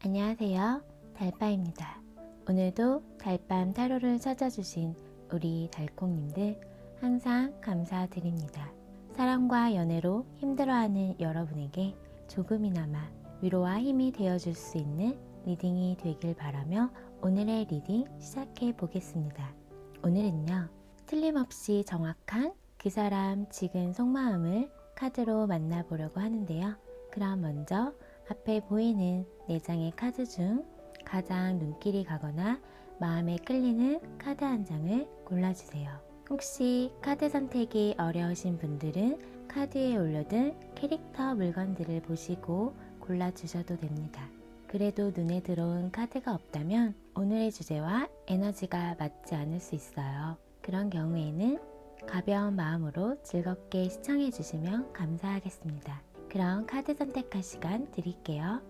안녕하세요. 달빠입니다. 오늘도 달밤 타로를 찾아주신 우리 달콩님들 항상 감사드립니다. 사랑과 연애로 힘들어하는 여러분에게 조금이나마 위로와 힘이 되어줄 수 있는 리딩이 되길 바라며 오늘의 리딩 시작해 보겠습니다. 오늘은요, 틀림없이 정확한 그 사람 지금 속마음을 카드로 만나보려고 하는데요. 그럼 먼저 앞에 보이는 4장의 카드 중 가장 눈길이 가거나 마음에 끌리는 카드 한 장을 골라주세요. 혹시 카드 선택이 어려우신 분들은 카드에 올려둔 캐릭터 물건들을 보시고 골라주셔도 됩니다. 그래도 눈에 들어온 카드가 없다면 오늘의 주제와 에너지가 맞지 않을 수 있어요. 그런 경우에는 가벼운 마음으로 즐겁게 시청해 주시면 감사하겠습니다. 그럼 카드 선택할 시간 드릴게요.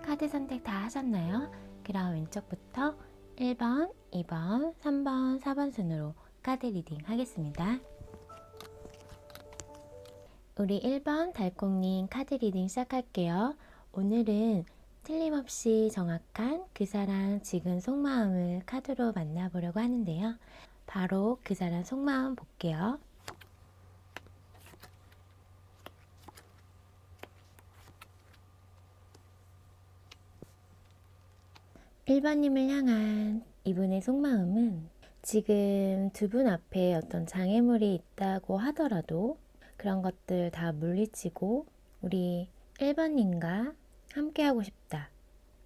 카드 선택 다 하셨나요? 그럼 왼쪽부터 1번, 2번, 3번, 4번 순으로 카드 리딩 하겠습니다. 우리 1번 달콩님 카드 리딩 시작할게요. 오늘은 틀림없이 정확한 그 사람 지금 속마음을 카드로 만나보려고 하는데요. 바로 그 사람 속마음 볼게요. 1번님을 향한 이분의 속마음은 지금 두 분 앞에 어떤 장애물이 있다고 하더라도 그런 것들 다 물리치고 우리 1번님과 함께하고 싶다.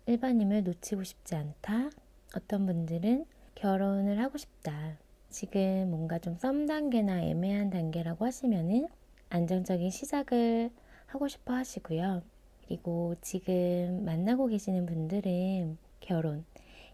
1번님을 놓치고 싶지 않다. 어떤 분들은 결혼을 하고 싶다. 지금 뭔가 좀 썸 단계나 애매한 단계라고 하시면은 안정적인 시작을 하고 싶어 하시고요. 그리고 지금 만나고 계시는 분들은 결혼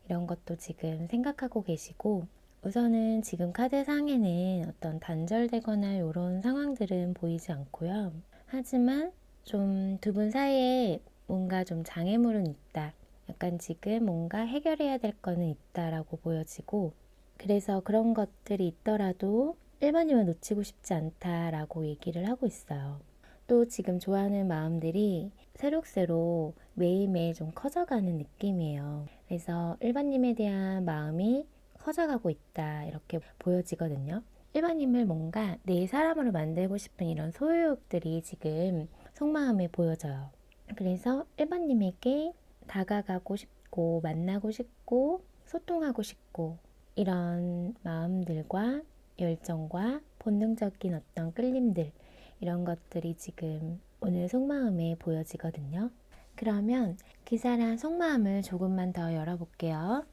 이런 것도 지금 생각하고 계시고 우선은 지금 카드상에는 어떤 단절되거나 이런 상황들은 보이지 않고요. 하지만 좀 두 분 사이에 뭔가 좀 장애물은 있다. 약간 지금 뭔가 해결해야 될 거는 있다라고 보여지고 그래서 그런 것들이 있더라도 1번님을 놓치고 싶지 않다라고 얘기를 하고 있어요. 또 지금 좋아하는 마음들이 새록새록 매일매일 좀 커져가는 느낌이에요. 그래서 1번님에 대한 마음이 커져가고 있다 이렇게 보여지거든요. 1번님을 뭔가 내 사람으로 만들고 싶은 이런 소유욕들이 지금 속마음에 보여져요. 그래서 1번님에게 다가가고 싶고 만나고 싶고 소통하고 싶고 이런 마음들과 열정과 본능적인 어떤 끌림들 이런 것들이 지금 오늘 속마음에 보여지거든요. 그러면 그 사람 속마음을 조금만 더 열어볼게요.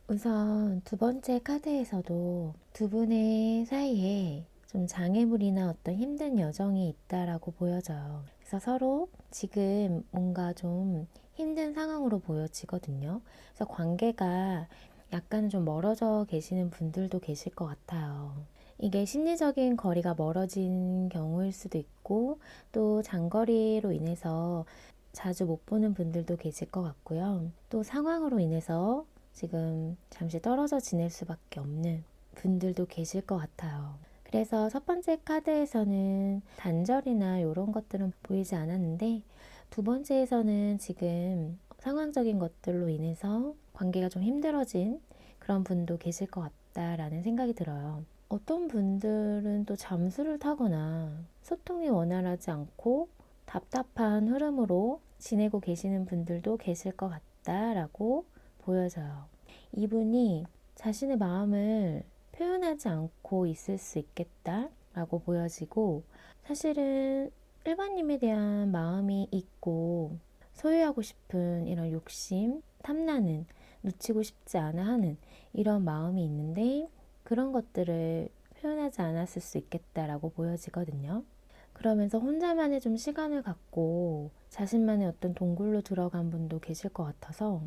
우선 두 번째 카드에서도 두 분의 사이에 좀 장애물이나 어떤 힘든 여정이 있다라고 보여져요. 그래서 서로 지금 뭔가 좀 힘든 상황으로 보여지거든요. 그래서 관계가 약간 좀 멀어져 계시는 분들도 계실 것 같아요. 이게 심리적인 거리가 멀어진 경우일 수도 있고 또 장거리로 인해서 자주 못 보는 분들도 계실 것 같고요. 또 상황으로 인해서 지금 잠시 떨어져 지낼 수밖에 없는 분들도 계실 것 같아요. 그래서 첫 번째 카드에서는 단절이나 이런 것들은 보이지 않았는데 두 번째에서는 지금 상황적인 것들로 인해서 관계가 좀 힘들어진 그런 분도 계실 것 같다라는 생각이 들어요. 어떤 분들은 또 잠수를 타거나 소통이 원활하지 않고 답답한 흐름으로 지내고 계시는 분들도 계실 것 같다라고 보여져요. 이분이 자신의 마음을 표현하지 않고 있을 수 있겠다라고 보여지고 사실은 1번님에 대한 마음이 있고 소유하고 싶은 이런 욕심, 탐나는, 놓치고 싶지 않아 하는 이런 마음이 있는데 그런 것들을 표현하지 않았을 수 있겠다라고 보여지거든요. 그러면서 혼자만의 좀 시간을 갖고 자신만의 어떤 동굴로 들어간 분도 계실 것 같아서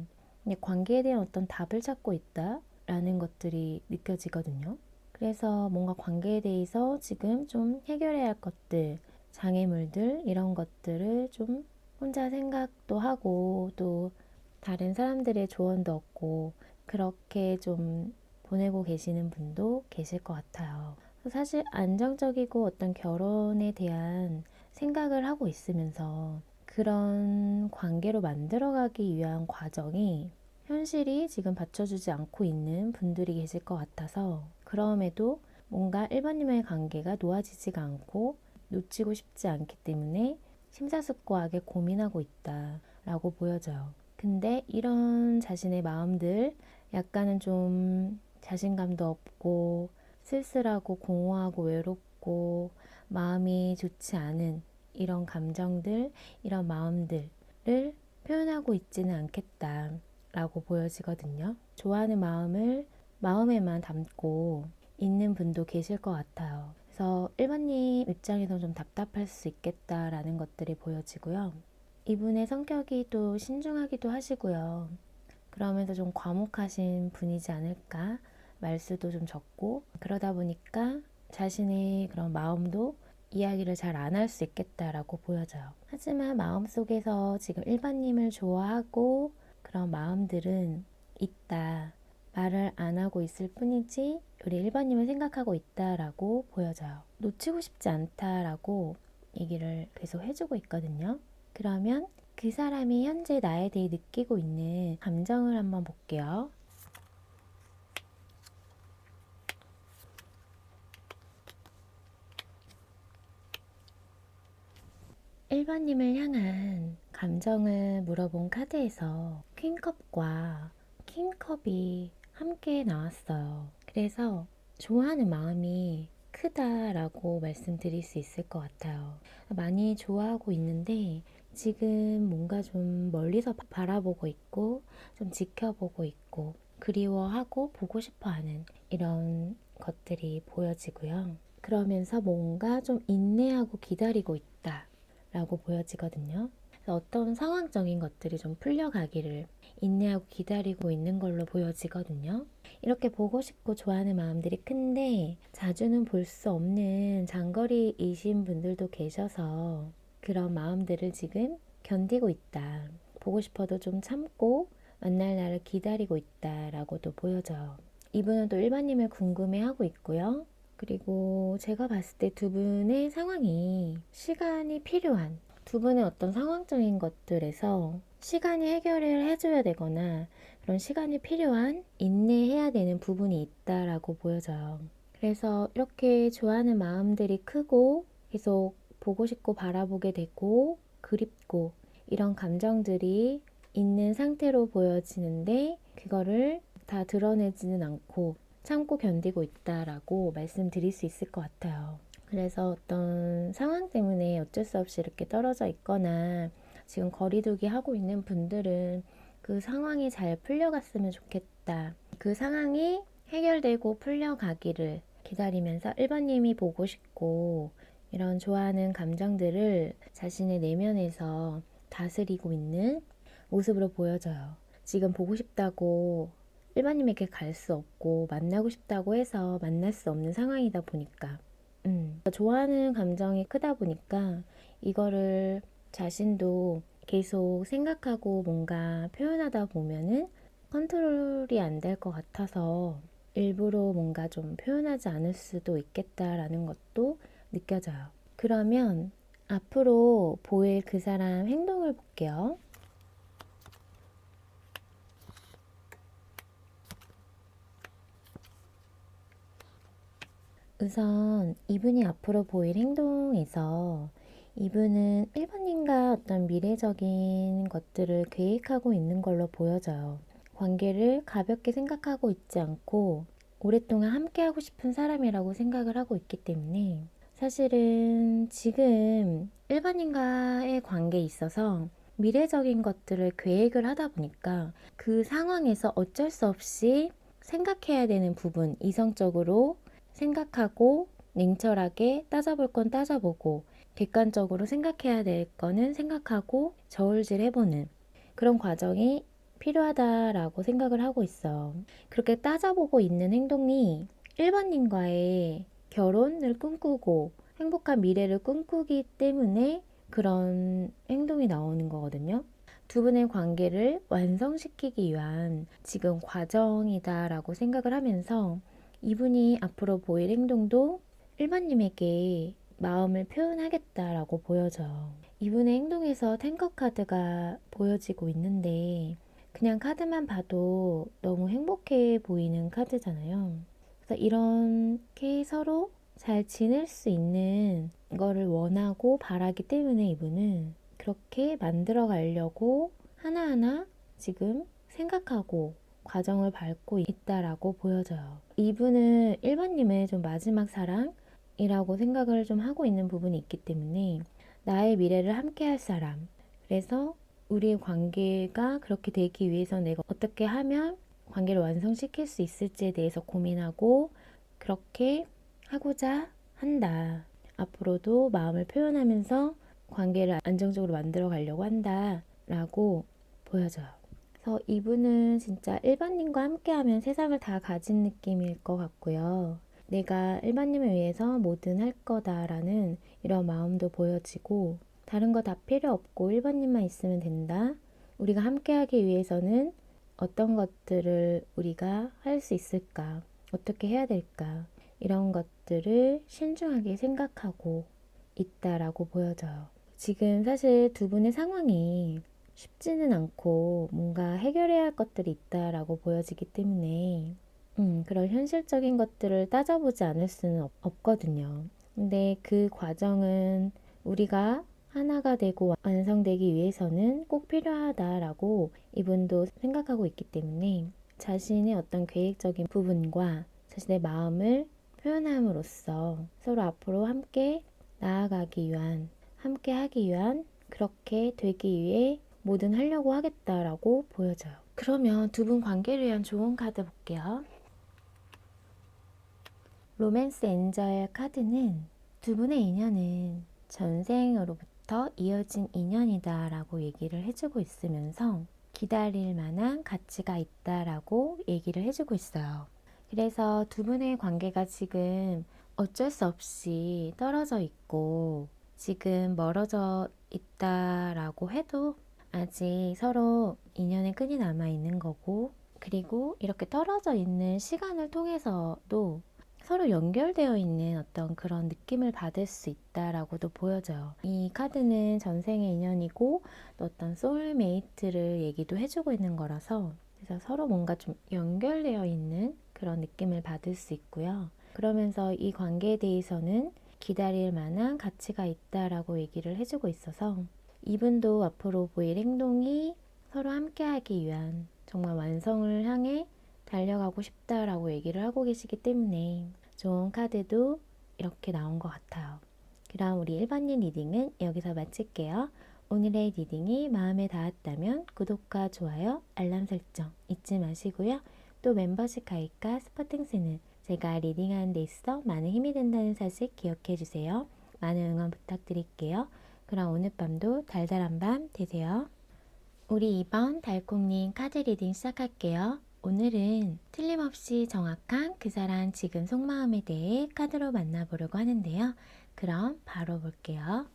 관계에 대한 어떤 답을 찾고 있다라는 것들이 느껴지거든요. 그래서 뭔가 관계에 대해서 지금 좀 해결해야 할 것들, 장애물들 이런 것들을 좀 혼자 생각도 하고 또 다른 사람들의 조언도 얻고 그렇게 좀 보내고 계시는 분도 계실 것 같아요. 사실 안정적이고 어떤 결혼에 대한 생각을 하고 있으면서 그런 관계로 만들어가기 위한 과정이 현실이 지금 받쳐주지 않고 있는 분들이 계실 것 같아서 그럼에도 뭔가 1번님의 관계가 놓아지지가 않고 놓치고 싶지 않기 때문에 심사숙고하게 고민하고 있다라고 보여져요. 근데 이런 자신의 마음들 약간은 좀 자신감도 없고 쓸쓸하고 공허하고 외롭고 마음이 좋지 않은 이런 감정들, 이런 마음들을 표현하고 있지는 않겠다라고 보여지거든요. 좋아하는 마음을 마음에만 담고 있는 분도 계실 것 같아요. 그래서 1번님 입장에서 좀 답답할 수 있겠다라는 것들이 보여지고요. 이분의 성격이 또 신중하기도 하시고요. 그러면서 좀 과묵하신 분이지 않을까? 말수도 좀 적고 그러다 보니까 자신의 그런 마음도 이야기를 잘 안 할 수 있겠다라고 보여져요. 하지만 마음속에서 지금 1번님을 좋아하고 그런 마음들은 있다. 말을 안 하고 있을 뿐이지 우리 1번님을 생각하고 있다라고 보여져요. 놓치고 싶지 않다라고 얘기를 계속 해주고 있거든요. 그러면 그 사람이 현재 나에 대해 느끼고 있는 감정을 한번 볼게요. 1번님을 향한 감정을 물어본 카드에서 퀸컵과 킹컵이 함께 나왔어요. 그래서 좋아하는 마음이 크다라고 말씀드릴 수 있을 것 같아요. 많이 좋아하고 있는데 지금 뭔가 좀 멀리서 바라보고 있고 좀 지켜보고 있고 그리워하고 보고 싶어하는 이런 것들이 보여지고요. 그러면서 뭔가 좀 인내하고 기다리고 있다 라고 보여지거든요. 그래서 어떤 상황적인 것들이 좀 풀려가기를 인내하고 기다리고 있는 걸로 보여지거든요. 이렇게 보고 싶고 좋아하는 마음들이 큰데 자주는 볼 수 없는 장거리이신 분들도 계셔서 그런 마음들을 지금 견디고 있다. 보고 싶어도 좀 참고 만날 날을 기다리고 있다라고도 보여져요. 이분은 또 1번님을 궁금해하고 있고요. 그리고 제가 봤을 때 두 분의 상황이 시간이 필요한 두 분의 어떤 상황적인 것들에서 시간이 해결을 해줘야 되거나 그런 시간이 필요한 인내해야 되는 부분이 있다라고 보여져요. 그래서 이렇게 좋아하는 마음들이 크고 계속 보고 싶고 바라보게 되고 그립고 이런 감정들이 있는 상태로 보여지는데 그거를 다 드러내지는 않고 참고 견디고 있다라고 말씀드릴 수 있을 것 같아요. 그래서 어떤 상황 때문에 어쩔 수 없이 이렇게 떨어져 있거나 지금 거리두기 하고 있는 분들은 그 상황이 잘 풀려갔으면 좋겠다. 그 상황이 해결되고 풀려가기를 기다리면서 1번님이 보고 싶고 이런 좋아하는 감정들을 자신의 내면에서 다스리고 있는 모습으로 보여져요. 지금 보고 싶다고 1번님에게 갈 수 없고 만나고 싶다고 해서 만날 수 없는 상황이다 보니까 좋아하는 감정이 크다 보니까 이거를 자신도 계속 생각하고 뭔가 표현하다 보면은 컨트롤이 안 될 것 같아서 일부러 뭔가 좀 표현하지 않을 수도 있겠다라는 것도 느껴져요. 그러면 앞으로 보일 그 사람 행동을 볼게요. 우선 이분이 앞으로 보일 행동에서 이분은 1번님과 어떤 미래적인 것들을 계획하고 있는 걸로 보여져요. 관계를 가볍게 생각하고 있지 않고 오랫동안 함께하고 싶은 사람이라고 생각을 하고 있기 때문에 사실은 지금 1번님과의 관계에 있어서 미래적인 것들을 계획을 하다 보니까 그 상황에서 어쩔 수 없이 생각해야 되는 부분, 이성적으로 생각하고 냉철하게 따져볼 건 따져보고 객관적으로 생각해야 될 거는 생각하고 저울질 해보는 그런 과정이 필요하다라고 생각을 하고 있어. 그렇게 따져보고 있는 행동이 1번님과의 결혼을 꿈꾸고 행복한 미래를 꿈꾸기 때문에 그런 행동이 나오는 거거든요. 두 분의 관계를 완성시키기 위한 지금 과정이다라고 생각을 하면서 이분이 앞으로 보일 행동도 1번님에게 마음을 표현하겠다라고 보여져요. 이분의 행동에서 탱커 카드가 보여지고 있는데 그냥 카드만 봐도 너무 행복해 보이는 카드잖아요. 그래서 이렇게 서로 잘 지낼 수 있는 거를 원하고 바라기 때문에 이분은 그렇게 만들어 가려고 하나하나 지금 생각하고 과정을 밟고 있다라고 보여져요. 이분은 1번님의 좀 마지막 사랑이라고 생각을 좀 하고 있는 부분이 있기 때문에 나의 미래를 함께 할 사람. 그래서 우리의 관계가 그렇게 되기 위해서 내가 어떻게 하면 관계를 완성시킬 수 있을지에 대해서 고민하고 그렇게 하고자 한다. 앞으로도 마음을 표현하면서 관계를 안정적으로 만들어 가려고 한다. 라고 보여져요. 그래서 이분은 진짜 일반님과 함께하면 세상을 다 가진 느낌일 것 같고요. 내가 일반님을 위해서 뭐든 할 거다라는 이런 마음도 보여지고 다른 거 다 필요 없고 일반님만 있으면 된다. 우리가 함께하기 위해서는 어떤 것들을 우리가 할 수 있을까? 어떻게 해야 될까? 이런 것들을 신중하게 생각하고 있다라고 보여져요. 지금 사실 두 분의 상황이 쉽지는 않고 뭔가 해결해야 할 것들이 있다라고 보여지기 때문에 그런 현실적인 것들을 따져보지 않을 수는 없거든요. 근데 그 과정은 우리가 하나가 되고 완성되기 위해서는 꼭 필요하다라고 이분도 생각하고 있기 때문에 자신의 어떤 계획적인 부분과 자신의 마음을 표현함으로써 서로 앞으로 함께 나아가기 위한, 함께 하기 위한, 그렇게 되기 위해 뭐든 하려고 하겠다라고 보여져요. 그러면 두 분 관계를 위한 좋은 카드 볼게요. 로맨스 엔젤 카드는 두 분의 인연은 전생으로부터 이어진 인연이다 라고 얘기를 해주고 있으면서 기다릴 만한 가치가 있다라고 얘기를 해주고 있어요. 그래서 두 분의 관계가 지금 어쩔 수 없이 떨어져 있고 지금 멀어져 있다라고 해도 아직 서로 인연의 끈이 남아 있는 거고 그리고 이렇게 떨어져 있는 시간을 통해서도 서로 연결되어 있는 어떤 그런 느낌을 받을 수 있다라고도 보여져요. 이 카드는 전생의 인연이고 또 어떤 소울메이트를 얘기도 해주고 있는 거라서 그래서 서로 뭔가 좀 연결되어 있는 그런 느낌을 받을 수 있고요. 그러면서 이 관계에 대해서는 기다릴 만한 가치가 있다라고 얘기를 해주고 있어서 이분도 앞으로 보일 행동이 서로 함께하기 위한 정말 완성을 향해 달려가고 싶다라고 얘기를 하고 계시기 때문에 좋은 카드도 이렇게 나온 것 같아요. 그럼 우리 일반인 리딩은 여기서 마칠게요. 오늘의 리딩이 마음에 닿았다면 구독과 좋아요, 알람 설정 잊지 마시고요. 또 멤버십 가입과 스포팅스는 제가 리딩하는 데 있어 많은 힘이 된다는 사실 기억해 주세요. 많은 응원 부탁드릴게요. 그럼 오늘 밤도 달달한 밤 되세요. 우리 이번 달콩님 카드 리딩 시작할게요. 오늘은 틀림없이 정확한 그 사람 지금 속마음에 대해 카드로 만나보려고 하는데요. 그럼 바로 볼게요.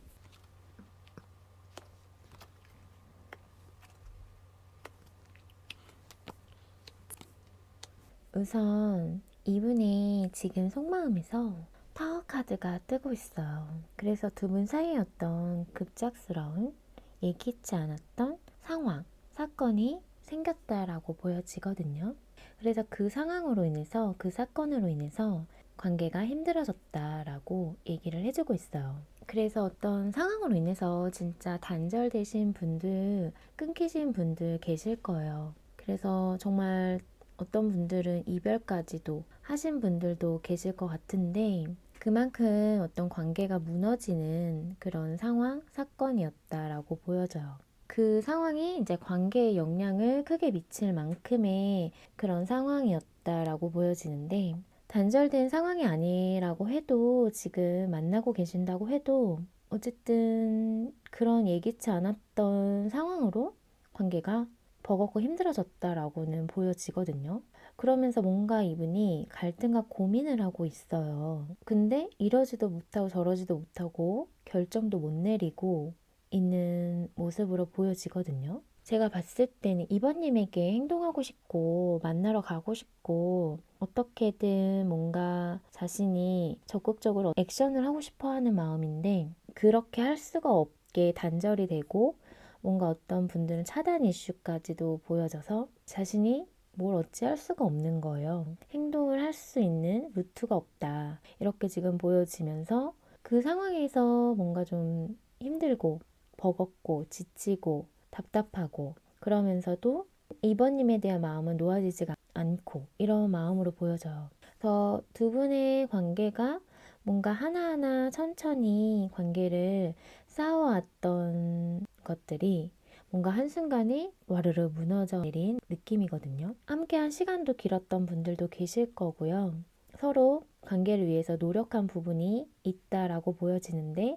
우선 이분의 지금 속마음에서 타워 카드가 뜨고 있어요. 그래서 두 분 사이에 어떤 급작스러운 예기치 않았던 상황, 사건이 생겼다라고 보여지거든요. 그래서 그 상황으로 인해서, 그 사건으로 인해서 관계가 힘들어졌다라고 얘기를 해주고 있어요. 그래서 어떤 상황으로 인해서 진짜 단절되신 분들, 끊기신 분들 계실 거예요. 그래서 정말 어떤 분들은 이별까지도 하신 분들도 계실 것 같은데 그만큼 어떤 관계가 무너지는 그런 상황, 사건이었다라고 보여져요. 그 상황이 이제 관계에 영향을 크게 미칠 만큼의 그런 상황이었다라고 보여지는데 단절된 상황이 아니라고 해도 지금 만나고 계신다고 해도 어쨌든 그런 예기치 않았던 상황으로 관계가 버겁고 힘들어졌다라고는 보여지거든요. 그러면서 뭔가 이분이 갈등과 고민을 하고 있어요. 근데 이러지도 못하고 저러지도 못하고 결정도 못 내리고 있는 모습으로 보여지거든요. 제가 봤을 때는 이번님에게 행동하고 싶고 만나러 가고 싶고 어떻게든 뭔가 자신이 적극적으로 액션을 하고 싶어 하는 마음인데 그렇게 할 수가 없게 단절이 되고 뭔가 어떤 분들은 차단 이슈까지도 보여져서 자신이 뭘 어찌할 수가 없는 거예요. 행동을 할 수 있는 루트가 없다. 이렇게 지금 보여지면서 그 상황에서 뭔가 좀 힘들고 버겁고 지치고 답답하고 그러면서도 이번님에 대한 마음은 놓아지지가 않고 이런 마음으로 보여져요. 그래서 두 분의 관계가 뭔가 하나하나 천천히 관계를 쌓아왔던 것들이 뭔가 한순간에 와르르 무너져 내린 느낌이거든요. 함께한 시간도 길었던 분들도 계실 거고요. 서로 관계를 위해서 노력한 부분이 있다라고 보여지는데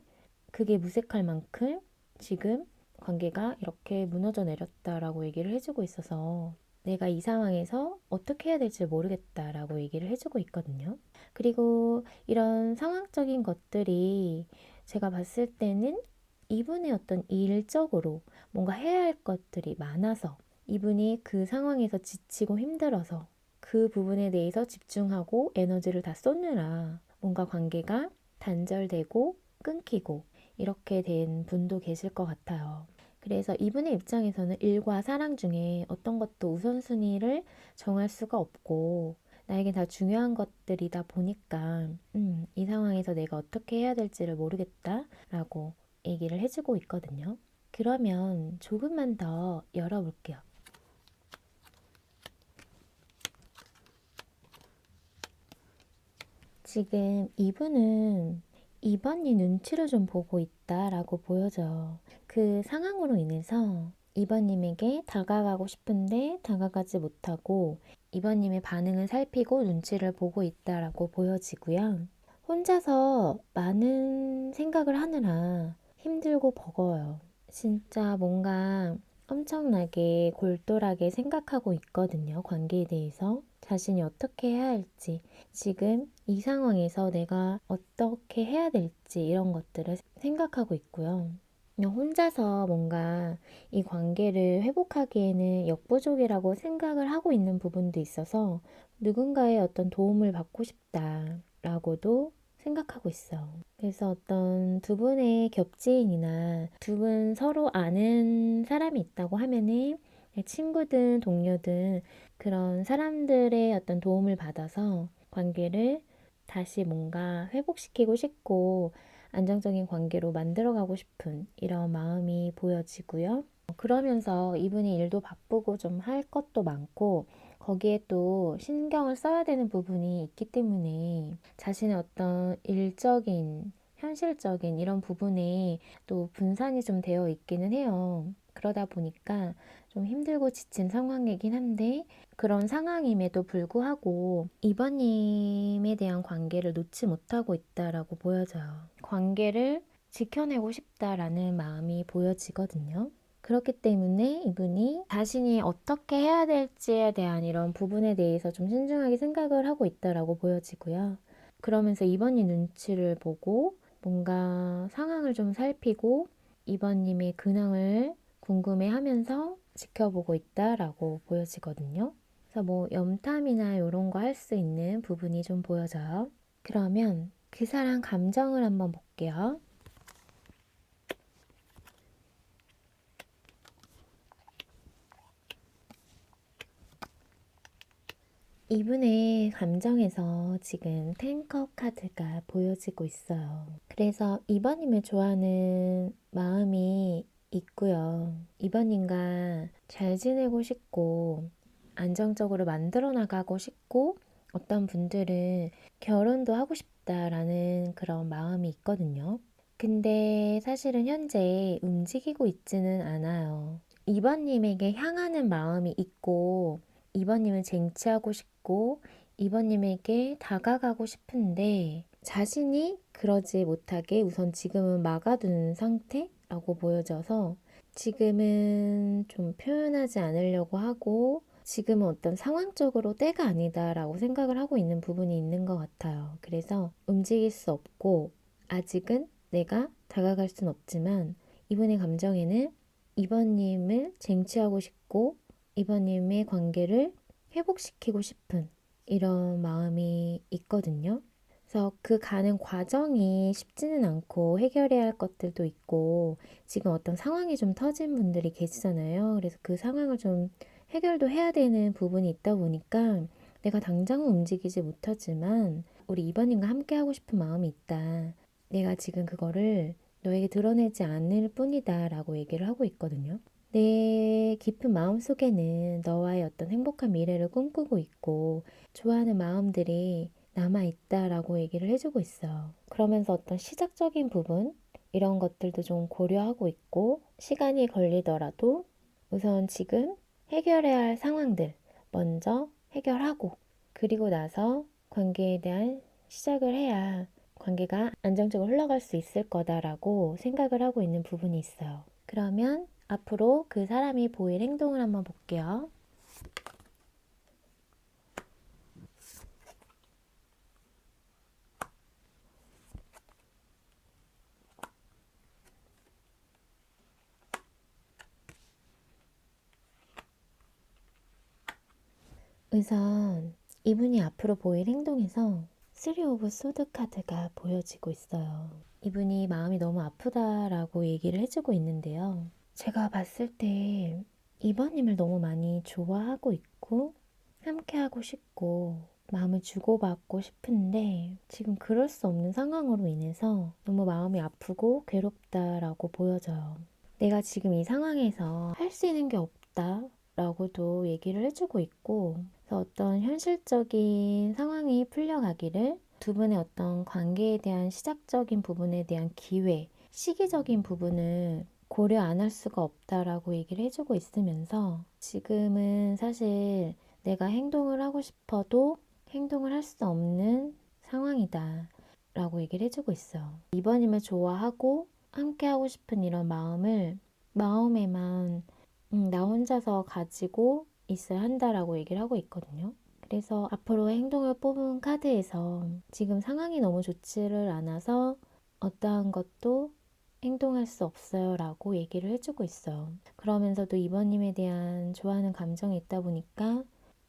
그게 무색할 만큼 지금 관계가 이렇게 무너져 내렸다라고 얘기를 해주고 있어서 내가 이 상황에서 어떻게 해야 될지 모르겠다라고 얘기를 해주고 있거든요. 그리고 이런 상황적인 것들이 제가 봤을 때는 이분의 어떤 일적으로 뭔가 해야 할 것들이 많아서 이분이 그 상황에서 지치고 힘들어서 그 부분에 대해서 집중하고 에너지를 다 쏟느라 뭔가 관계가 단절되고 끊기고 이렇게 된 분도 계실 것 같아요. 그래서 이분의 입장에서는 일과 사랑 중에 어떤 것도 우선순위를 정할 수가 없고 나에게 다 중요한 것들이다 보니까 이 상황에서 내가 어떻게 해야 될지를 모르겠다라고 얘기를 해주고 있거든요. 그러면 조금만 더 열어볼게요. 지금 이분은 이번이 눈치를 좀 보고 있다라고 보여져요. 그 상황으로 인해서 이번님에게 다가가고 싶은데 다가가지 못하고 이번님의 반응을 살피고 눈치를 보고 있다라고 보여지고요. 혼자서 많은 생각을 하느라 힘들고 버거워요. 진짜 뭔가 엄청나게 골똘하게 생각하고 있거든요. 관계에 대해서. 자신이 어떻게 해야 할지, 지금 이 상황에서 내가 어떻게 해야 될지 이런 것들을 생각하고 있고요. 그냥 혼자서 뭔가 이 관계를 회복하기에는 역부족이라고 생각을 하고 있는 부분도 있어서 누군가의 어떤 도움을 받고 싶다라고도 생각하고 있어. 그래서 어떤 두 분의 겹지인이나 두 분 서로 아는 사람이 있다고 하면은 친구든 동료든 그런 사람들의 어떤 도움을 받아서 관계를 다시 뭔가 회복시키고 싶고 안정적인 관계로 만들어가고 싶은 이런 마음이 보여지고요. 그러면서 이분이 일도 바쁘고 좀 할 것도 많고 거기에 또 신경을 써야 되는 부분이 있기 때문에 자신의 어떤 일적인 현실적인 이런 부분에 또 분산이 좀 되어 있기는 해요. 그러다 보니까 좀 힘들고 지친 상황이긴 한데 그런 상황임에도 불구하고 이번님에 대한 관계를 놓지 못하고 있다라고 보여져요. 관계를 지켜내고 싶다라는 마음이 보여지거든요. 그렇기 때문에 이분이 자신이 어떻게 해야 될지에 대한 이런 부분에 대해서 좀 신중하게 생각을 하고 있다라고 보여지고요. 그러면서 이번님 눈치를 보고 뭔가 상황을 좀 살피고 이번님의 근황을 궁금해하면서 지켜보고 있다라고 보여지거든요. 그래서 뭐 염탐이나 이런 거 할 수 있는 부분이 좀 보여져요. 그러면 그 사람 감정을 한번 볼게요. 이분의 감정에서 지금 텐컵 카드가 보여지고 있어요. 그래서 이번님을 좋아하는 마음이 있고요. 이번님과 잘 지내고 싶고 안정적으로 만들어 나가고 싶고 어떤 분들은 결혼도 하고 싶다라는 그런 마음이 있거든요. 근데 사실은 현재 움직이고 있지는 않아요. 이번님에게 향하는 마음이 있고 이번님은 쟁취하고 싶고 이번님에게 다가가고 싶은데 자신이 그러지 못하게 우선 지금은 막아두는 상태라고 보여져서 지금은 좀 표현하지 않으려고 하고 지금은 어떤 상황적으로 때가 아니다라고 생각을 하고 있는 부분이 있는 것 같아요. 그래서 움직일 수 없고 아직은 내가 다가갈 순 없지만 이분의 감정에는 이번님을 쟁취하고 싶고 이번님의 관계를 회복시키고 싶은 이런 마음이 있거든요. 그래서 그 가는 과정이 쉽지는 않고 해결해야 할 것들도 있고 지금 어떤 상황이 좀 터진 분들이 계시잖아요. 그래서 그 상황을 좀 해결도 해야 되는 부분이 있다 보니까 내가 당장은 움직이지 못하지만 우리 이번님과 함께 하고 싶은 마음이 있다. 내가 지금 그거를 너에게 드러내지 않을 뿐이다 라고 얘기를 하고 있거든요. 내 깊은 마음 속에는 너와의 어떤 행복한 미래를 꿈꾸고 있고 좋아하는 마음들이 남아있다라고 얘기를 해주고 있어요. 그러면서 어떤 시작적인 부분 이런 것들도 좀 고려하고 있고 시간이 걸리더라도 우선 지금 해결해야 할 상황들 먼저 해결하고 그리고 나서 관계에 대한 시작을 해야 관계가 안정적으로 흘러갈 수 있을 거다라고 생각을 하고 있는 부분이 있어요. 그러면 앞으로 그 사람이 보일 행동을 한번 볼게요. 우선 이분이 앞으로 보일 행동에서 3 오브 소드 카드가 보여지고 있어요. 이분이 마음이 너무 아프다라고 얘기를 해주고 있는데요. 제가 봤을 때 이번님을 너무 많이 좋아하고 있고 함께하고 싶고 마음을 주고받고 싶은데 지금 그럴 수 없는 상황으로 인해서 너무 마음이 아프고 괴롭다라고 보여져요. 내가 지금 이 상황에서 할 수 있는 게 없다 라고도 얘기를 해주고 있고 그래서 어떤 현실적인 상황이 풀려가기를 두 분의 어떤 관계에 대한 시작적인 부분에 대한 기회, 시기적인 부분을 고려 안 할 수가 없다라고 얘기를 해주고 있으면서 지금은 사실 내가 행동을 하고 싶어도 행동을 할 수 없는 상황이다 라고 얘기를 해주고 있어요. 이번임을 좋아하고 함께 하고 싶은 이런 마음을 마음에만 나 혼자서 가지고 있어야 한다라고 얘기를 하고 있거든요. 그래서 앞으로 행동을 뽑은 카드에서 지금 상황이 너무 좋지를 않아서 어떠한 것도 행동할 수 없어요 라고 얘기를 해주고 있어요. 그러면서도 이번님에 대한 좋아하는 감정이 있다 보니까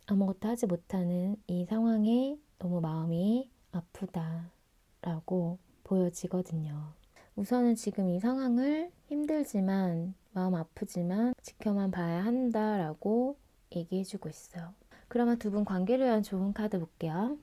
아무것도 하지 못하는 이 상황에 너무 마음이 아프다 라고 보여지거든요. 우선은 지금 이 상황을 힘들지만 마음 아프지만 지켜만 봐야 한다라고 얘기해주고 있어요. 그러면 두 분 관계를 위한 좋은 카드 볼게요.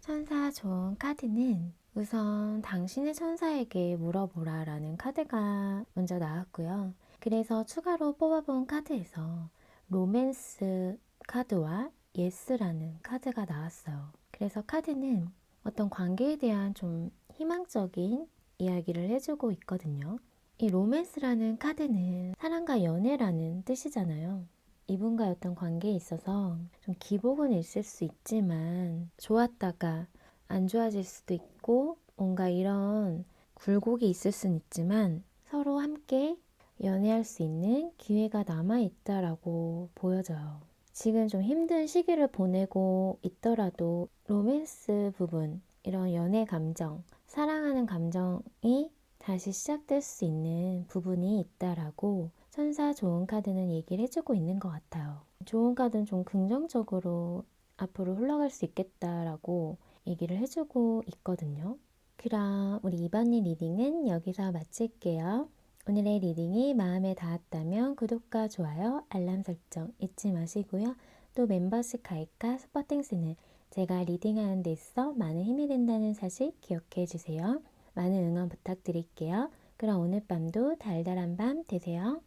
천사 좋은 카드는 우선 당신의 천사에게 물어보라 라는 카드가 먼저 나왔고요. 그래서 추가로 뽑아본 카드에서 로맨스 카드와 예스라는 카드가 나왔어요. 그래서 카드는 어떤 관계에 대한 좀 희망적인 이야기를 해주고 있거든요. 이 로맨스라는 카드는 사랑과 연애라는 뜻이잖아요. 이분과의 어떤 관계에 있어서 좀 기복은 있을 수 있지만 좋았다가 안 좋아질 수도 있고 뭔가 이런 굴곡이 있을 수는 있지만 서로 함께 연애할 수 있는 기회가 남아있다라고 보여져요. 지금 좀 힘든 시기를 보내고 있더라도 로맨스 부분, 이런 연애 감정, 사랑하는 감정이 다시 시작될 수 있는 부분이 있다라고 천사 좋은 카드는 얘기를 해주고 있는 것 같아요. 좋은 카드는 좀 긍정적으로 앞으로 흘러갈 수 있겠다라고 얘기를 해주고 있거든요. 그럼 우리 이번일 리딩은 여기서 마칠게요. 오늘의 리딩이 마음에 닿았다면 구독과 좋아요, 알람 설정 잊지 마시고요. 또 멤버십 가입과 스포팅스는 제가 리딩하는 데 있어 많은 힘이 된다는 사실 기억해 주세요. 많은 응원 부탁드릴게요. 그럼 오늘 밤도 달달한 밤 되세요.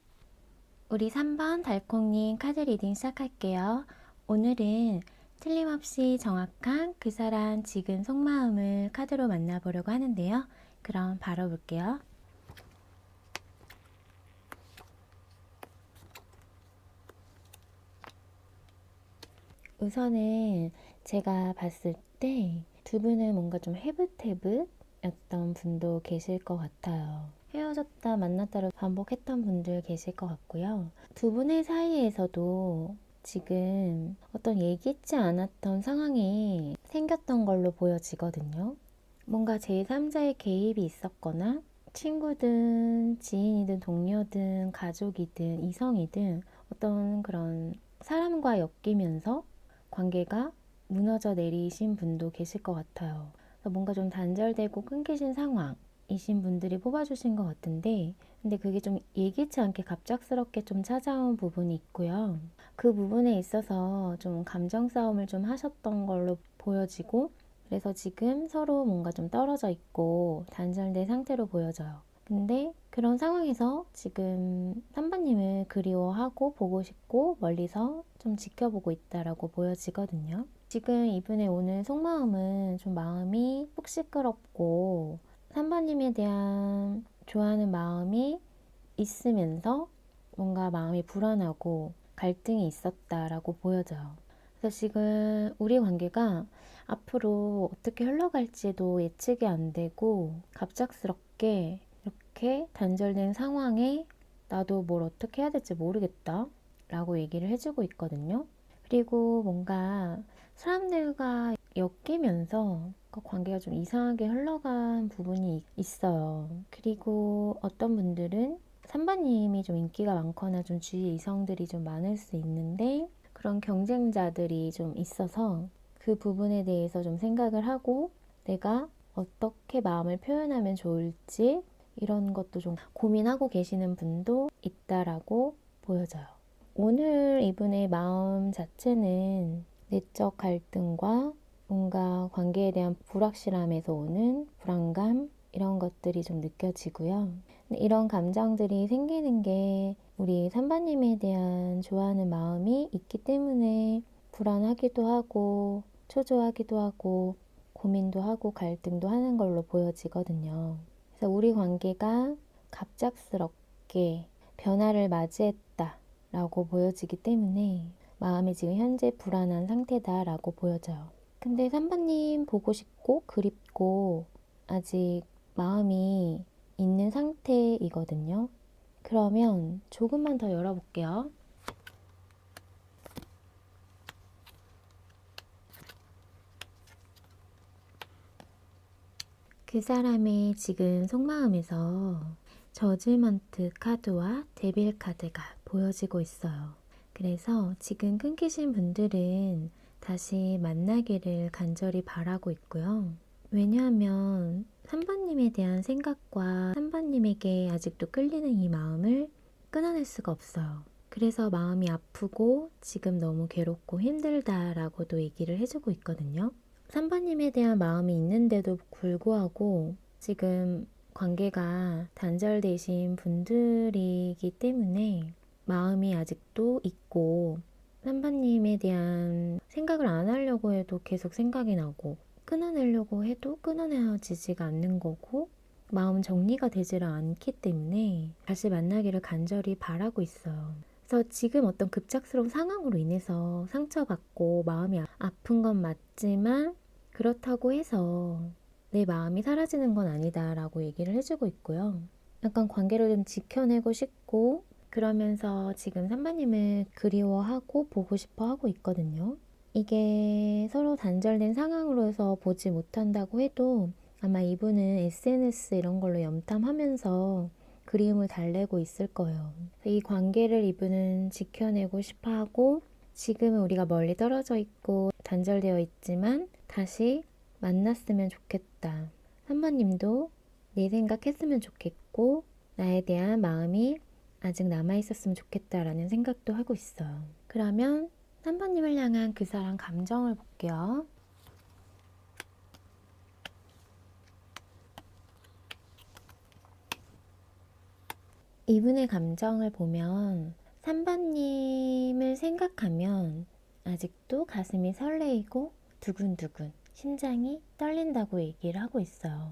우리 3번 달콩님 카드 리딩 시작할게요. 오늘은 틀림없이 정확한 그 사람 지금 속마음을 카드로 만나보려고 하는데요. 그럼 바로 볼게요. 우선은 제가 봤을 때 두 분은 뭔가 좀 헤끅헤끅였던 분도 계실 것 같아요. 헤어졌다 만났다를 반복했던 분들 계실 것 같고요. 두 분의 사이에서도 지금 어떤 예기치 않았던 상황이 생겼던 걸로 보여지거든요. 뭔가 제3자의 개입이 있었거나 친구든 지인이든 동료든 가족이든 이성이든 어떤 그런 사람과 엮이면서 관계가 무너져 내리신 분도 계실 것 같아요. 그래서 뭔가 좀 단절되고 끊기신 상황이신 분들이 뽑아주신 것 같은데, 근데 그게 좀 예기치 않게 갑작스럽게 좀 찾아온 부분이 있고요. 그 부분에 있어서 좀 감정 싸움을 좀 하셨던 걸로 보여지고, 그래서 지금 서로 뭔가 좀 떨어져 있고 단절된 상태로 보여져요. 근데 그런 상황에서 지금 삼바님을 그리워하고 보고 싶고 멀리서 좀 지켜보고 있다라고 보여지거든요. 지금 이분의 오늘 속마음은 좀 마음이 푹 시끄럽고 삼바님에 대한 좋아하는 마음이 있으면서 뭔가 마음이 불안하고 갈등이 있었다라고 보여져요. 그래서 지금 우리 관계가 앞으로 어떻게 흘러갈지도 예측이 안 되고 갑작스럽게 이렇게 단절된 상황에 나도 뭘 어떻게 해야 될지 모르겠다 라고 얘기를 해주고 있거든요. 그리고 뭔가 사람들과 엮이면서 그 관계가 좀 이상하게 흘러간 부분이 있어요. 그리고 어떤 분들은 산바님이 좀 인기가 많거나 좀 주위에 이성들이 좀 많을 수 있는데 그런 경쟁자들이 좀 있어서 그 부분에 대해서 좀 생각을 하고 내가 어떻게 마음을 표현하면 좋을지 이런 것도 좀 고민하고 계시는 분도 있다라고 보여져요. 오늘 이분의 마음 자체는 내적 갈등과 뭔가 관계에 대한 불확실함에서 오는 불안감 이런 것들이 좀 느껴지고요. 이런 감정들이 생기는 게 우리 삼바님에 대한 좋아하는 마음이 있기 때문에 불안하기도 하고 초조하기도 하고 고민도 하고 갈등도 하는 걸로 보여지거든요. 그래서 우리 관계가 갑작스럽게 변화를 맞이했다 라고 보여지기 때문에 마음이 지금 현재 불안한 상태다라고 보여져요. 근데 삼바님 보고 싶고 그립고 아직 마음이 있는 상태이거든요. 그러면 조금만 더 열어볼게요. 그 사람의 지금 속마음에서 저지먼트 카드와 데빌 카드가 보여지고 있어요. 그래서 지금 끊기신 분들은 다시 만나기를 간절히 바라고 있고요. 왜냐하면 3번님에 대한 생각과 3번님에게 아직도 끌리는 이 마음을 끊어낼 수가 없어요. 그래서 마음이 아프고 지금 너무 괴롭고 힘들다라고도 얘기를 해주고 있거든요. 3번님에 대한 마음이 있는데도 불구하고 지금 관계가 단절되신 분들이기 때문에 마음이 아직도 있고 3번님에 대한 생각을 안 하려고 해도 계속 생각이 나고 끊어내려고 해도 끊어내지지가 않는 거고 마음 정리가 되지를 않기 때문에 다시 만나기를 간절히 바라고 있어요. 그래서 지금 어떤 급작스러운 상황으로 인해서 상처받고 마음이 아픈 건 맞지만 그렇다고 해서 내 마음이 사라지는 건 아니다라고 얘기를 해주고 있고요. 약간 관계를 좀 지켜내고 싶고 그러면서 지금 삼바님을 그리워하고 보고 싶어 하고 있거든요. 이게 서로 단절된 상황으로서 보지 못한다고 해도 아마 이분은 SNS 이런 걸로 염탐하면서 그리움을 달래고 있을 거예요. 이 관계를 이분은 지켜내고 싶어 하고 지금은 우리가 멀리 떨어져 있고 단절되어 있지만 다시 만났으면 좋겠다. 삼번님도 내 생각했으면 좋겠고 나에 대한 마음이 아직 남아있었으면 좋겠다라는 생각도 하고 있어요. 그러면 3번님을 향한 그 사람 감정을 볼게요. 이분의 감정을 보면 3번님을 생각하면 아직도 가슴이 설레이고 두근두근 심장이 떨린다고 얘기를 하고 있어요.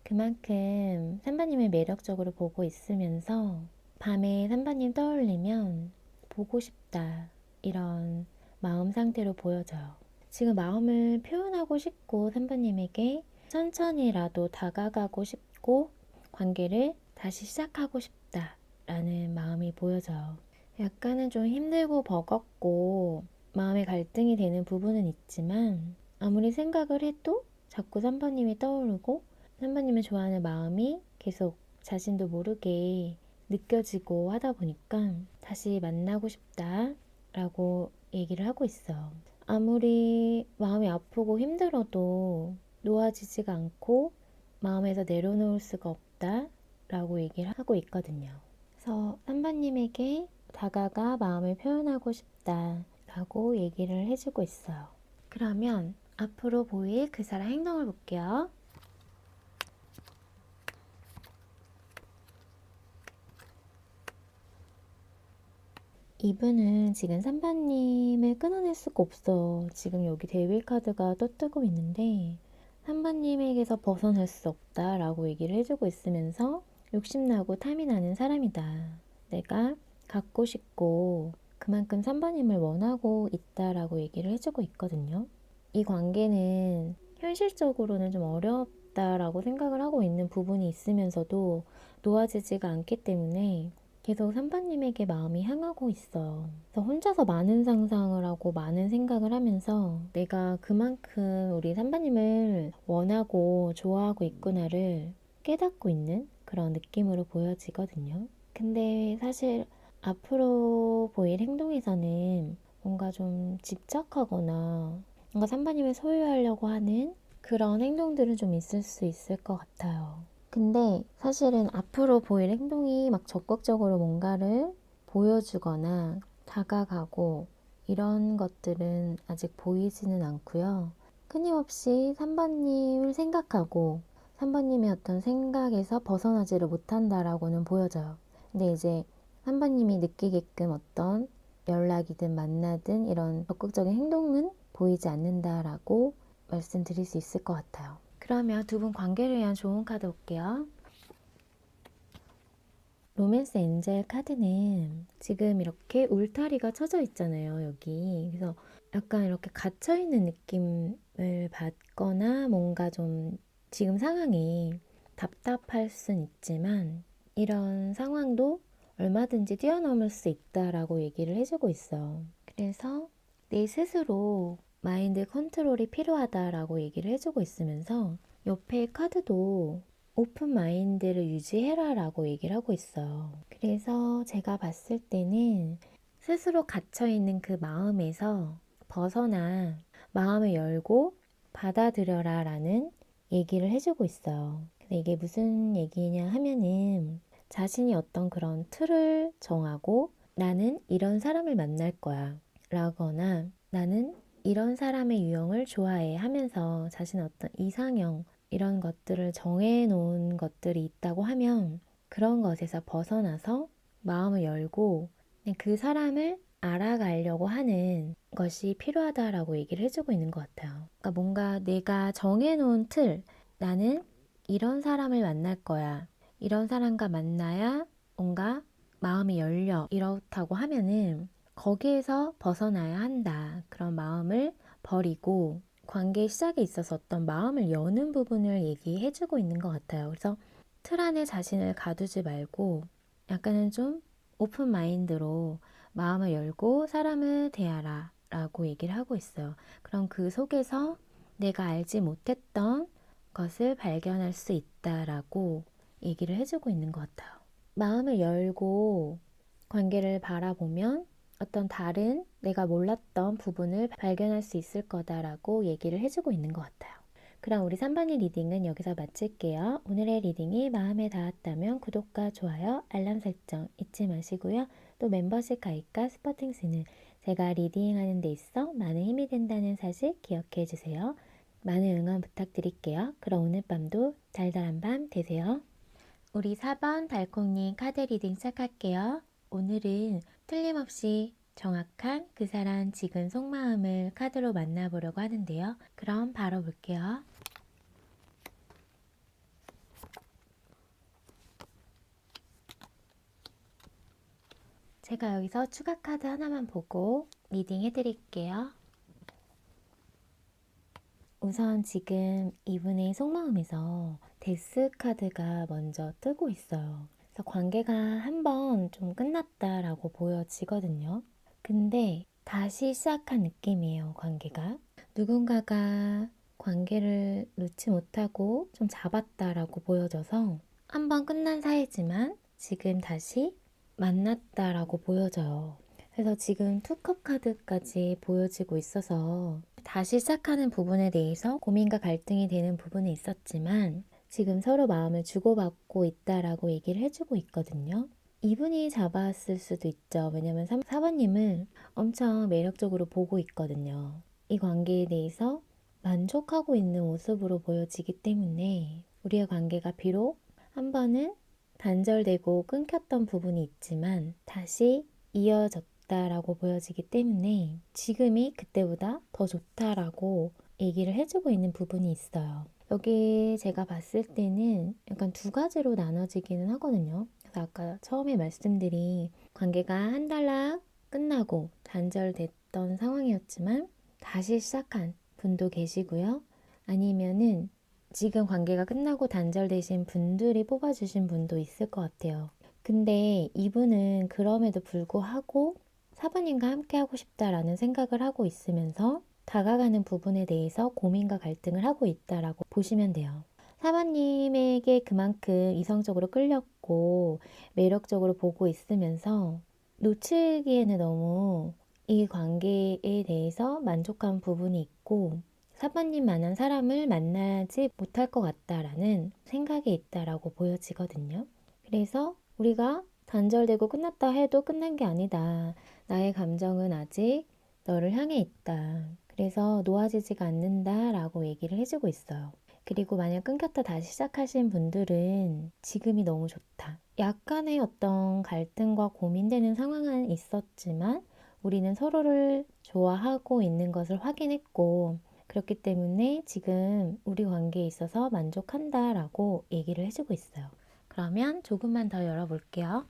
그만큼 3번님을 매력적으로 보고 있으면서 밤에 3번님 떠올리면 보고 싶다 이런 마음 상태로 보여져요. 지금 마음을 표현하고 싶고 3번님에게 천천히라도 다가가고 싶고 관계를 다시 시작하고 싶다라는 마음이 보여져요. 약간은 좀 힘들고 버겁고 마음의 갈등이 되는 부분은 있지만 아무리 생각을 해도 자꾸 3번님이 떠오르고 3번님을 좋아하는 마음이 계속 자신도 모르게 느껴지고 하다 보니까 다시 만나고 싶다라고 얘기를 하고 있어요. 아무리 마음이 아프고 힘들어도 놓아지지가 않고 마음에서 내려놓을 수가 없다라고 얘기를 하고 있거든요. 그래서 3번님에게 다가가 마음을 표현하고 싶다라고 얘기를 해주고 있어요. 그러면 앞으로 보일 그 사람 행동을 볼게요. 이분은 지금 3번님을 끊어낼 수가 없어요. 지금 여기 데빌 카드가 또 뜨고 있는데 3번님에게서 벗어날 수 없다라고 얘기를 해주고 있으면서 욕심나고 탐이 나는 사람이다. 내가 갖고 싶고 그만큼 3번님을 원하고 있다라고 얘기를 해주고 있거든요. 이 관계는 현실적으로는 좀 어렵다라고 생각을 하고 있는 부분이 있으면서도 놓아지지가 않기 때문에 계속 3번님에게 마음이 향하고 있어요. 그래서 혼자서 많은 상상을 하고 많은 생각을 하면서 내가 그만큼 우리 3번님을 원하고 좋아하고 있구나를 깨닫고 있는 그런 느낌으로 보여지거든요. 근데 사실 앞으로 보일 행동에서는 뭔가 좀 집착하거나 뭔가 3번님을 소유하려고 하는 그런 행동들은 좀 있을 수 있을 것 같아요. 근데 사실은 앞으로 보일 행동이 막 적극적으로 뭔가를 보여주거나 다가가고 이런 것들은 아직 보이지는 않고요. 끊임없이 3번님을 생각하고 3번님의 어떤 생각에서 벗어나지를 못한다라고는 보여져요. 근데 이제 3번님이 느끼게끔 어떤 연락이든 만나든 이런 적극적인 행동은 보이지 않는다라고 말씀드릴 수 있을 것 같아요. 그러면 두 분 관계를 위한 좋은 카드 볼게요. 로맨스 엔젤 카드는 지금 이렇게 울타리가 쳐져 있잖아요, 여기. 그래서 약간 이렇게 갇혀있는 느낌을 받거나 뭔가 좀 지금 상황이 답답할 순 있지만 이런 상황도 얼마든지 뛰어넘을 수 있다라고 얘기를 해주고 있어. 그래서 내 스스로 마인드 컨트롤이 필요하다라고 얘기를 해주고 있으면서 옆에 카드도 오픈 마인드를 유지해라 라고 얘기를 하고 있어요. 그래서 제가 봤을 때는 스스로 갇혀있는 그 마음에서 벗어나 마음을 열고 받아들여라 라는 얘기를 해주고 있어요. 근데 이게 무슨 얘기냐 하면은 자신이 어떤 그런 틀을 정하고 나는 이런 사람을 만날 거야 라거나 나는 이런 사람의 유형을 좋아해 하면서 자신의 어떤 이상형 이런 것들을 정해놓은 것들이 있다고 하면 그런 것에서 벗어나서 마음을 열고 그냥 그 사람을 알아가려고 하는 것이 필요하다라고 얘기를 해주고 있는 것 같아요. 그러니까 뭔가 내가 정해놓은 틀, 나는 이런 사람을 만날 거야. 이런 사람과 만나야 뭔가 마음이 열려. 이렇다고 하면은 거기에서 벗어나야 한다. 그런 마음을 버리고 관계 시작에 있어서 어떤 마음을 여는 부분을 얘기해주고 있는 것 같아요. 그래서 틀 안에 자신을 가두지 말고 약간은 좀 오픈 마인드로 마음을 열고 사람을 대하라 라고 얘기를 하고 있어요. 그럼 그 속에서 내가 알지 못했던 것을 발견할 수 있다라고 얘기를 해주고 있는 것 같아요. 마음을 열고 관계를 바라보면 어떤 다른 내가 몰랐던 부분을 발견할 수 있을 거다라고 얘기를 해주고 있는 것 같아요. 그럼 우리 3번의 리딩은 여기서 마칠게요. 오늘의 리딩이 마음에 닿았다면 구독과 좋아요, 알람 설정 잊지 마시고요. 또 멤버십 가입과 스포팅스는 제가 리딩하는 데 있어 많은 힘이 된다는 사실 기억해 주세요. 많은 응원 부탁드릴게요. 그럼 오늘 밤도 달달한 밤 되세요. 우리 4번 달콩님 카드 리딩 시작할게요. 오늘은 틀림없이 정확한 그 사람 지금 속마음을 카드로 만나보려고 하는데요. 그럼 바로 볼게요. 제가 제가 여기서 추가 카드 하나만 보고 리딩 해드릴게요. 우선 지금 이분의 속마음에서 데스 카드가 먼저 뜨고 있어요. 그래서 관계가 한번 좀 끝났다라고 보여지거든요. 근데 다시 시작한 느낌이에요, 관계가. 누군가가 관계를 놓지 못하고 좀 잡았다라고 보여져서 한번 끝난 사이지만 지금 다시 만났다라고 보여져요. 그래서 지금 투컵 카드까지 보여지고 있어서 다시 시작하는 부분에 대해서 고민과 갈등이 되는 부분이 있었지만 지금 서로 마음을 주고받고 있다라고 얘기를 해주고 있거든요. 이분이 잡았을 수도 있죠. 왜냐면 4번님을 엄청 매력적으로 보고 있거든요. 이 관계에 대해서 만족하고 있는 모습으로 보여지기 때문에 우리의 관계가 비록 한 번은 단절되고 끊겼던 부분이 있지만 다시 이어졌다라고 보여지기 때문에 지금이 그때보다 더 좋다라고 얘기를 해주고 있는 부분이 있어요. 여기 제가 봤을 때는 약간 두 가지로 나눠지기는 하거든요. 그래서 아까 처음에 말씀드린 관계가 한 달락 끝나고 단절됐던 상황이었지만 다시 시작한 분도 계시고요. 아니면은 지금 관계가 끝나고 단절되신 분들이 뽑아주신 분도 있을 것 같아요. 근데 이분은 그럼에도 불구하고 사부님과 함께 하고 싶다라는 생각을 하고 있으면서 다가가는 부분에 대해서 고민과 갈등을 하고 있다라고 보시면 돼요. 사부님에게 그만큼 이성적으로 끌렸고 매력적으로 보고 있으면서 놓치기에는 너무 이 관계에 대해서 만족한 부분이 있고 사부님만한 사람을 만나지 못할 것 같다라는 생각이 있다라고 보여지거든요. 그래서 우리가 단절되고 끝났다 해도 끝난 게 아니다. 나의 감정은 아직 너를 향해 있다. 그래서 놓아지지가 않는다라고 얘기를 해주고 있어요. 그리고 만약 끊겼다 다시 시작하신 분들은 지금이 너무 좋다. 약간의 어떤 갈등과 고민되는 상황은 있었지만 우리는 서로를 좋아하고 있는 것을 확인했고 그렇기 때문에 지금 우리 관계에 있어서 만족한다라고 얘기를 해주고 있어요. 그러면 조금만 더 열어볼게요.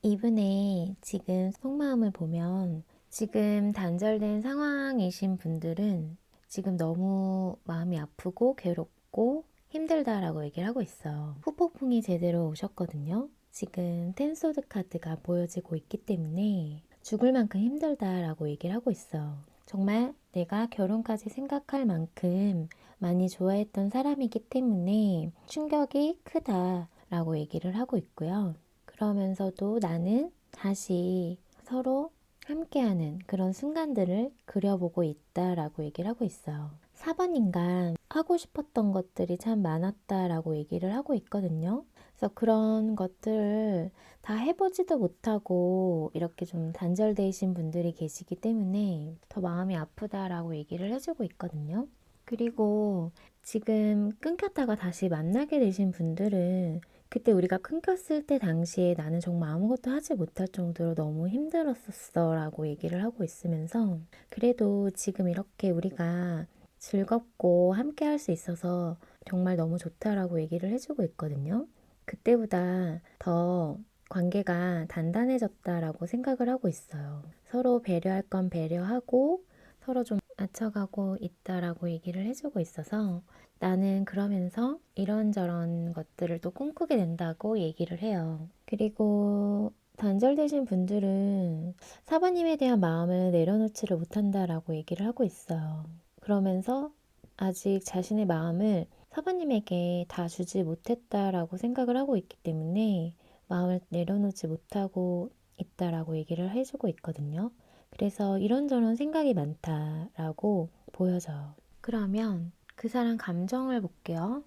이분의 지금 속마음을 보면 지금 단절된 상황이신 분들은 지금 너무 마음이 아프고 괴롭고 힘들다라고 얘기를 하고 있어요. 후폭풍이 제대로 오셨거든요. 지금 텐소드 카드가 보여지고 있기 때문에 죽을 만큼 힘들다라고 얘기를 하고 있어요. 정말 내가 결혼까지 생각할 만큼 많이 좋아했던 사람이기 때문에 충격이 크다라고 얘기를 하고 있고요. 그러면서도 나는 다시 서로 함께하는 그런 순간들을 그려보고 있다라고 얘기를 하고 있어요. 4번 인간 하고 싶었던 것들이 참 많았다라고 얘기를 하고 있거든요. 그래서 그런 것들을 다 해보지도 못하고 이렇게 좀 단절되신 분들이 계시기 때문에 더 마음이 아프다라고 얘기를 해주고 있거든요. 그리고 지금 끊겼다가 다시 만나게 되신 분들은 그때 우리가 끊겼을 때 당시에 나는 정말 아무것도 하지 못할 정도로 너무 힘들었었어 라고 얘기를 하고 있으면서 그래도 지금 이렇게 우리가 즐겁고 함께 할 수 있어서 정말 너무 좋다라고 얘기를 해주고 있거든요. 그때보다 더 관계가 단단해졌다라고 생각을 하고 있어요. 서로 배려할 건 배려하고 서로 좀 맞춰가고 있다라고 얘기를 해주고 있어서 나는 그러면서 이런저런 것들을 또 꿈꾸게 된다고 얘기를 해요. 그리고 단절되신 분들은 사부님에 대한 마음을 내려놓지를 못한다라고 얘기를 하고 있어요. 그러면서 아직 자신의 마음을 사부님에게 다 주지 못했다라고 생각을 하고 있기 때문에 마음을 내려놓지 못하고 있다라고 얘기를 해주고 있거든요. 그래서 이런저런 생각이 많다라고 보여져요. 그러면 그 사람 감정을 볼게요.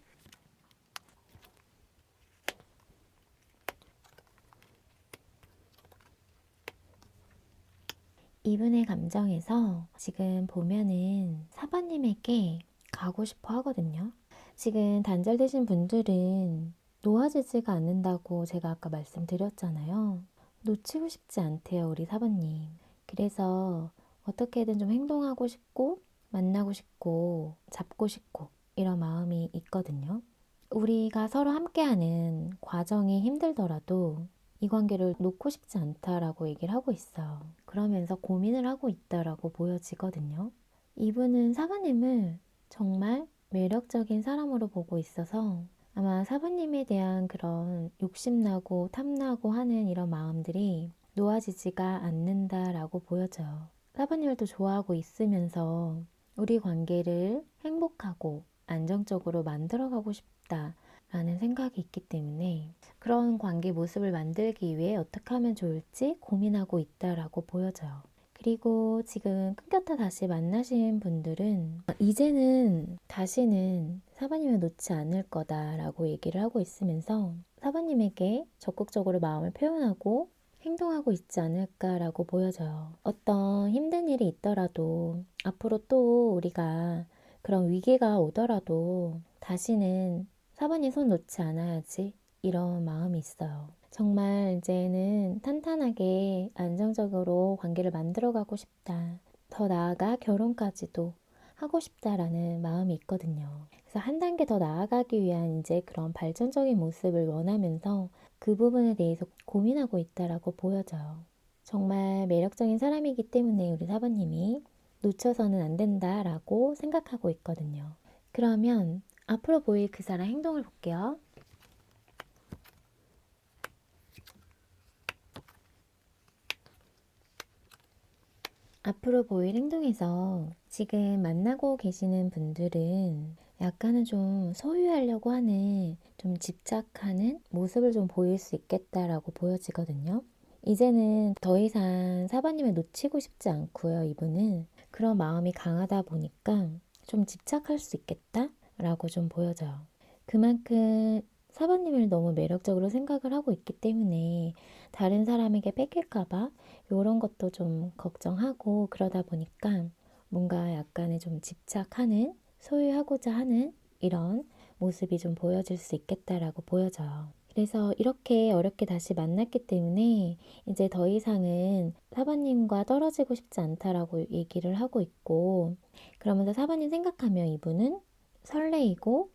이분의 감정에서 지금 보면은 사바님에게 가고 싶어 하거든요. 지금 단절되신 분들은 놓아지지가 않는다고 제가 아까 말씀드렸잖아요. 놓치고 싶지 않대요, 우리 사바님. 그래서 어떻게든 좀 행동하고 싶고, 만나고 싶고, 잡고 싶고, 이런 마음이 있거든요. 우리가 서로 함께하는 과정이 힘들더라도 이 관계를 놓고 싶지 않다라고 얘기를 하고 있어요. 그러면서 고민을 하고 있다라고 보여지거든요. 이분은 사부님을 정말 매력적인 사람으로 보고 있어서 아마 사부님에 대한 그런 욕심나고 탐나고 하는 이런 마음들이 놓아지지가 않는다라고 보여져요. 사부님을 또 좋아하고 있으면서 우리 관계를 행복하고 안정적으로 만들어가고 싶다라는 생각이 있기 때문에 그런 관계 모습을 만들기 위해 어떻게 하면 좋을지 고민하고 있다라고 보여져요. 그리고 지금 끊겼다 다시 만나신 분들은 이제는 다시는 사부님을 놓지 않을 거다라고 얘기를 하고 있으면서 사부님에게 적극적으로 마음을 표현하고 행동하고 있지 않을까라고 보여져요. 어떤 힘든 일이 있더라도 앞으로 또 우리가 그런 위기가 오더라도 다시는 사부님 손 놓지 않아야지 이런 마음이 있어요. 정말 이제는 탄탄하게 안정적으로 관계를 만들어가고 싶다. 더 나아가 결혼까지도 하고 싶다라는 마음이 있거든요. 그래서 한 단계 더 나아가기 위한 이제 그런 발전적인 모습을 원하면서 그 부분에 대해서 고민하고 있다라고 보여져요. 정말 매력적인 사람이기 때문에 우리 사부님이 놓쳐서는 안 된다라고 생각하고 있거든요. 그러면 앞으로 보일 그 사람 행동을 볼게요. 앞으로 보일 행동에서 지금 만나고 계시는 분들은 약간은 좀 소유하려고 하는, 좀 집착하는 모습을 좀 보일 수 있겠다라고 보여지거든요. 이제는 더 이상 사부님을 놓치고 싶지 않고요. 이분은 그런 마음이 강하다 보니까 좀 집착할 수 있겠다라고 좀 보여져요. 그만큼 사부님을 너무 매력적으로 생각을 하고 있기 때문에 다른 사람에게 뺏길까봐 이런 것도 좀 걱정하고, 그러다 보니까 뭔가 약간의 좀 집착하는, 소유하고자 하는 이런 모습이 좀 보여질 수 있겠다라고 보여져요. 그래서 이렇게 어렵게 다시 만났기 때문에 이제 더 이상은 사부님과 떨어지고 싶지 않다라고 얘기를 하고 있고, 그러면서 사부님 생각하면 이분은 설레이고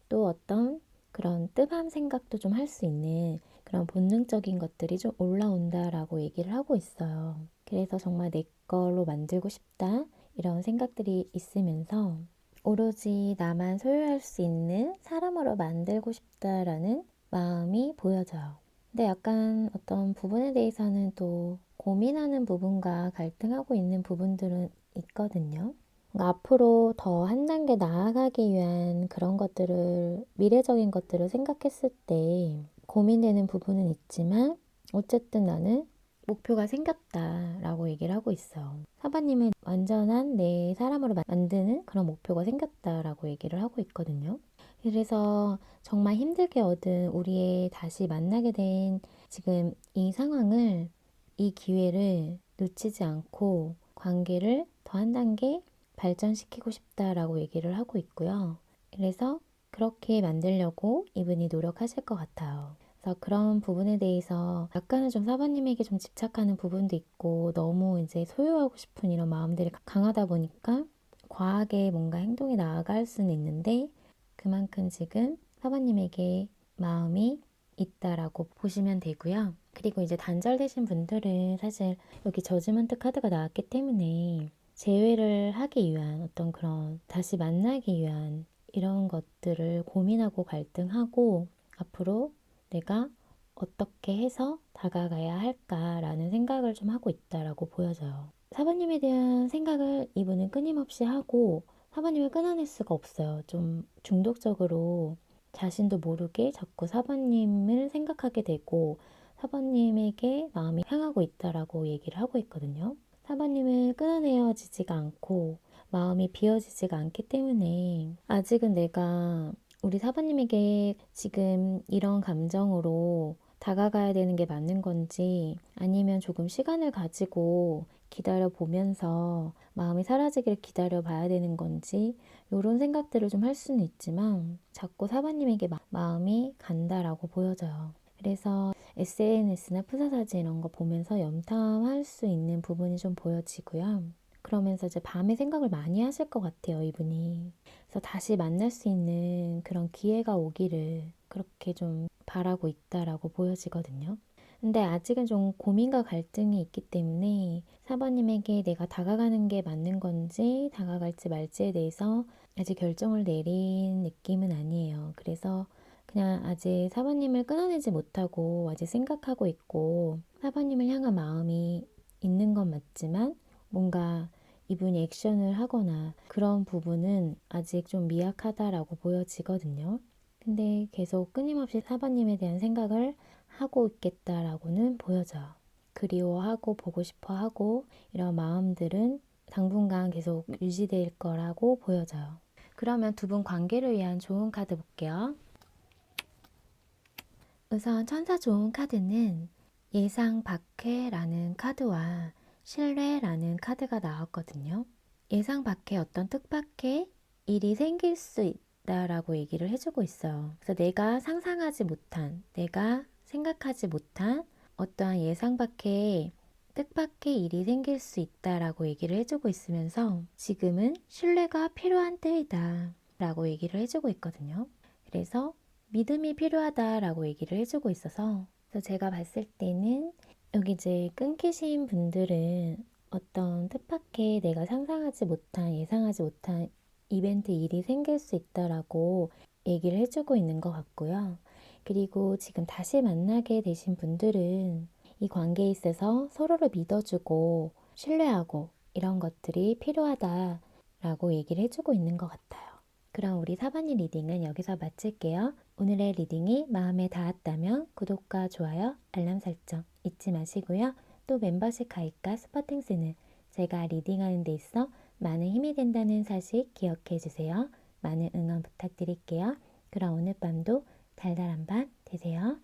또 어떤 그런 뜨밤 생각도 좀 할 수 있는 그런 본능적인 것들이 좀 올라온다라고 얘기를 하고 있어요. 그래서 정말 내 걸로 만들고 싶다 이런 생각들이 있으면서 오로지 나만 소유할 수 있는 사람으로 만들고 싶다라는 마음이 보여져요. 근데 약간 어떤 부분에 대해서는 또 고민하는 부분과 갈등하고 있는 부분들은 있거든요. 그러니까 앞으로 더 한 단계 나아가기 위한 그런 것들을, 미래적인 것들을 생각했을 때 고민되는 부분은 있지만 어쨌든 나는 목표가 생겼다라고 얘기를 하고 있어. 사바님은 완전한 내 사람으로 만드는 그런 목표가 생겼다라고 얘기를 하고 있거든요. 그래서 정말 힘들게 얻은 우리의 다시 만나게 된 지금 이 상황을, 이 기회를 놓치지 않고 관계를 더 한 단계 발전시키고 싶다라고 얘기를 하고 있고요. 그래서 그렇게 만들려고 이분이 노력하실 것 같아요. 그래서 그런 부분에 대해서 약간은 좀 사부님에게 좀 집착하는 부분도 있고, 너무 이제 소유하고 싶은 이런 마음들이 강하다 보니까 과하게 뭔가 행동이 나아갈 수는 있는데, 그만큼 지금 사부님에게 마음이 있다라고 보시면 되고요. 그리고 이제 단절되신 분들은 사실 여기 저지먼트 카드가 나왔기 때문에 재회를 하기 위한 어떤 그런 다시 만나기 위한 이런 것들을 고민하고 갈등하고, 앞으로 내가 어떻게 해서 다가가야 할까라는 생각을 좀 하고 있다라고 보여져요. 사부님에 대한 생각을 이분은 끊임없이 하고 사부님을 끊어낼 수가 없어요. 좀 중독적으로 자신도 모르게 자꾸 사부님을 생각하게 되고 사부님에게 마음이 향하고 있다라고 얘기를 하고 있거든요. 사부님을 끊어내어지지가 않고 마음이 비어지지가 않기 때문에 아직은 내가 우리 사부님에게 지금 이런 감정으로 다가가야 되는 게 맞는 건지, 아니면 조금 시간을 가지고 기다려 보면서 마음이 사라지기를 기다려 봐야 되는 건지, 이런 생각들을 좀 할 수는 있지만 자꾸 사부님에게 마음이 간다라고 보여져요. 그래서 SNS나 푸사사진 이런 거 보면서 염탐할 수 있는 부분이 좀 보여지고요. 그러면서 이제 밤에 생각을 많이 하실 것 같아요, 이분이. 그래서 다시 만날 수 있는 그런 기회가 오기를 그렇게 좀 바라고 있다라고 보여지거든요. 근데 아직은 좀 고민과 갈등이 있기 때문에 4번님에게 내가 다가가는 게 맞는 건지 다가갈지 말지에 대해서 아직 결정을 내린 느낌은 아니에요. 그래서 그냥 아직 4번님을 끊어내지 못하고 아직 생각하고 있고 4번님을 향한 마음이 있는 건 맞지만 뭔가 이분이 액션을 하거나 그런 부분은 아직 좀 미약하다라고 보여지거든요. 근데 계속 끊임없이 4번님에 대한 생각을 하고 있겠다라고는 보여져요. 그리워하고 보고 싶어 하고 이런 마음들은 당분간 계속 유지될 거라고 보여져요. 그러면 두 분 관계를 위한 좋은 카드 볼게요. 우선 천사 좋은 카드는 예상 밖의라는 카드와 신뢰라는 카드가 나왔거든요. 예상 밖의 어떤 뜻밖의 일이 생길 수 있다라고 얘기를 해주고 있어요. 그래서 내가 상상하지 못한, 내가 생각하지 못한 어떠한 예상 밖의 뜻밖의 일이 생길 수 있다라고 얘기를 해주고 있으면서 지금은 신뢰가 필요한 때이다 라고 얘기를 해주고 있거든요. 그래서 믿음이 필요하다라고 얘기를 해주고 있어서 그래서 제가 봤을 때는 여기 이제 끊기신 분들은 어떤 뜻밖의 내가 상상하지 못한 예상하지 못한 이벤트 일이 생길 수 있다라고 얘기를 해주고 있는 것 같고요. 그리고 지금 다시 만나게 되신 분들은 이 관계에 있어서 서로를 믿어주고 신뢰하고 이런 것들이 필요하다라고 얘기를 해주고 있는 것 같아요. 그럼 우리 사반님 리딩은 여기서 마칠게요. 오늘의 리딩이 마음에 닿았다면 구독과 좋아요, 알람 설정 잊지 마시고요. 또 멤버십 가입과 스퍼팅스는 제가 리딩하는 데 있어 많은 힘이 된다는 사실 기억해 주세요. 많은 응원 부탁드릴게요. 그럼 오늘 밤도 달달한 밤 되세요.